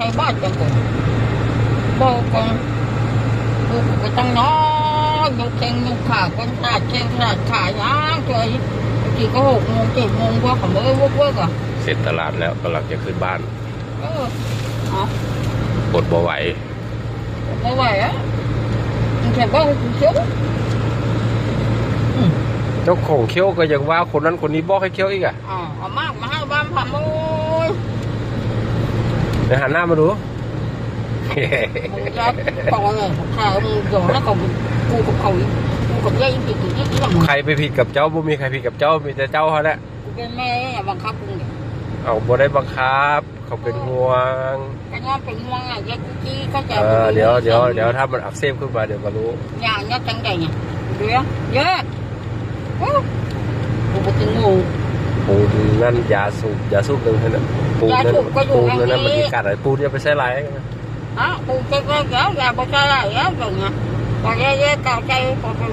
ai bắt cho cô bố con bố có tăng nó nhục trên nhục khả con ta trên thả nhá trời chỉ có 6 โมง 7 โมงว่าเขาไม่เวิร์กอ่ะ เสร็จตลาดแล้วกำลังจะขึ้นบ้าน อ๋อ อดบ่ไหว ไม่ไหวอ่ะมันแค่บ้าคุณเชียว เจ้าของเคี้ยวก็ยังว่าคนนั้นคนนี้บอกให้เคี้ยวอีกอ่ะ อ๋อเอามากมาให้บ้านทำโอ้ย ไปหันหน้ามาดู มึงจะต่อเลยข่าวมึงโดนแล้วก็กูกับเขากูกับยายผิดกูยิ่งที่หลัง ใครไปผิดกับเจ้าบ่มีใครผิดกับเจ้ามีแต่เจ้าเขาแหละ กูเป็นแม่บังคับกูเนี่ย เอาบ่ได้บังคับเขาเป็นห่วง แต่งานเป็นห่วงอ่ะยายกูจี้ก็จะ เดี๋ยวถ้ามันอักเสบขึ้นมาเดี๋ยวก็รู้ อย่างนี้จังใจเนี่ยเดี๋ยวเยอะกูไปกินงู ปูนนั่นยาสูบหนึ่งเท่านั้นปูนนั่นมันมีกัดอะไรปูนจะไปใช้ไร อ่ะกูจะไปแล้วอย่าไปใช้อะไรแล้วอย่างเงี้ยพอเยอะๆเก่าใจพอเป็น